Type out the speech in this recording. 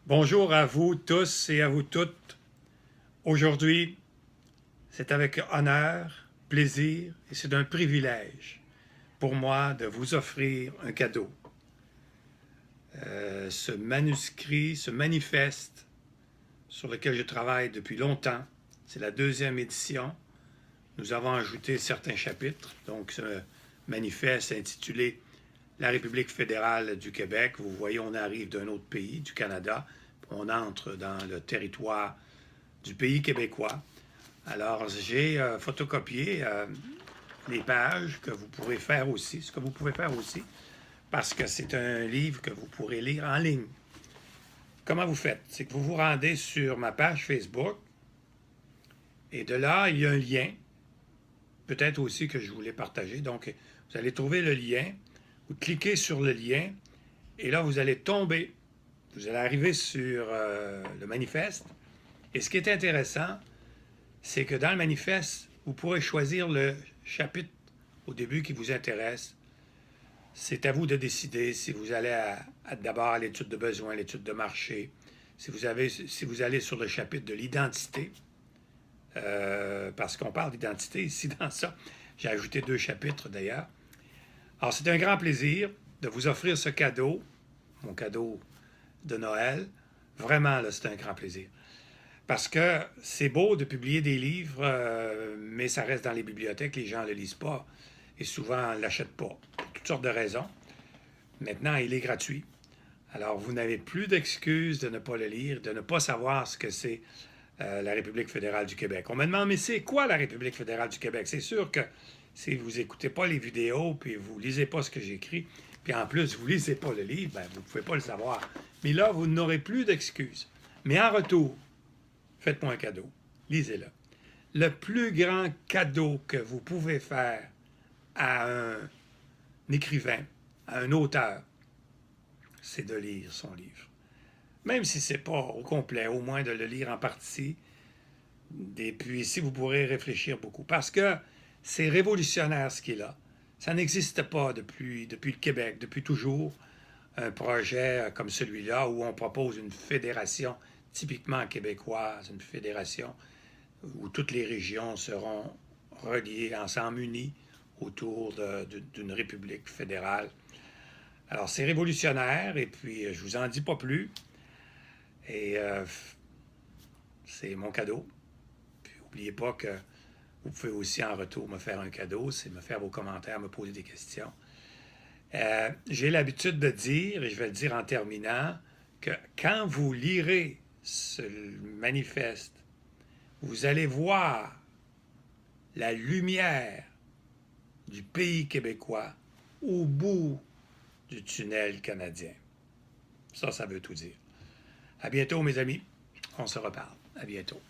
Bonjour à vous tous et à vous toutes. Aujourd'hui, c'est avec honneur, plaisir et c'est un privilège pour moi de vous offrir un cadeau. Ce manuscrit, ce manifeste sur lequel je travaille depuis longtemps, c'est la deuxième édition. Nous avons ajouté certains chapitres. Donc, ce manifeste intitulé La République fédérale du Québec. Vous voyez, on arrive d'un autre pays, du Canada. On entre dans le territoire du pays québécois. Alors, j'ai photocopié les pages que vous pourrez faire aussi, ce que vous pouvez faire aussi, parce que c'est un livre que vous pourrez lire en ligne. Comment vous faites? C'est que vous vous rendez sur ma page Facebook, et de là, il y a un lien, peut-être aussi que je voulais partager. Donc, vous allez trouver le lien, vous cliquez sur le lien, et là, vous allez tomber, vous allez arriver sur le manifeste. Et ce qui est intéressant, c'est que dans le manifeste, vous pourrez choisir le chapitre au début qui vous intéresse. C'est à vous de décider si vous allez d'abord à l'étude de besoin, l'étude de marché, si vous allez sur le chapitre de l'identité, parce qu'on parle d'identité ici dans ça. J'ai ajouté 2 chapitres d'ailleurs. Alors, c'est un grand plaisir de vous offrir ce cadeau, mon cadeau de Noël. Vraiment, là, c'est un grand plaisir. Parce que c'est beau de publier des livres, mais ça reste dans les bibliothèques, les gens ne le lisent pas et souvent ne l'achètent pas, pour toutes sortes de raisons. Maintenant, il est gratuit. Alors, vous n'avez plus d'excuses de ne pas le lire, de ne pas savoir ce que c'est la République fédérale du Québec. On me demande, mais c'est quoi la République fédérale du Québec? C'est sûr que si vous n'écoutez pas les vidéos, puis vous ne lisez pas ce que j'écris, puis en plus, vous ne lisez pas le livre, ben, vous ne pouvez pas le savoir. Mais là, vous n'aurez plus d'excuses. Mais en retour, faites-moi un cadeau. Lisez-le. Le plus grand cadeau que vous pouvez faire à un écrivain, à un auteur, c'est de lire son livre. Même si ce n'est pas au complet, au moins de le lire en partie. Et puis ici, vous pourrez réfléchir beaucoup. Parce que c'est révolutionnaire ce qui est là. Ça n'existe pas depuis le Québec, depuis toujours, un projet comme celui-là où on propose une fédération typiquement québécoise, une fédération où toutes les régions seront reliées, ensemble, unies autour d'une république fédérale. Alors, c'est révolutionnaire, et puis je vous en dis pas plus. Et c'est mon cadeau. Puis, n'oubliez pas que vous pouvez aussi, en retour, me faire un cadeau, c'est me faire vos commentaires, me poser des questions. J'ai l'habitude de dire, et je vais le dire en terminant, que quand vous lirez ce manifeste, vous allez voir la lumière du pays québécois au bout du tunnel canadien. Ça veut tout dire. À bientôt, mes amis. On se reparle. À bientôt.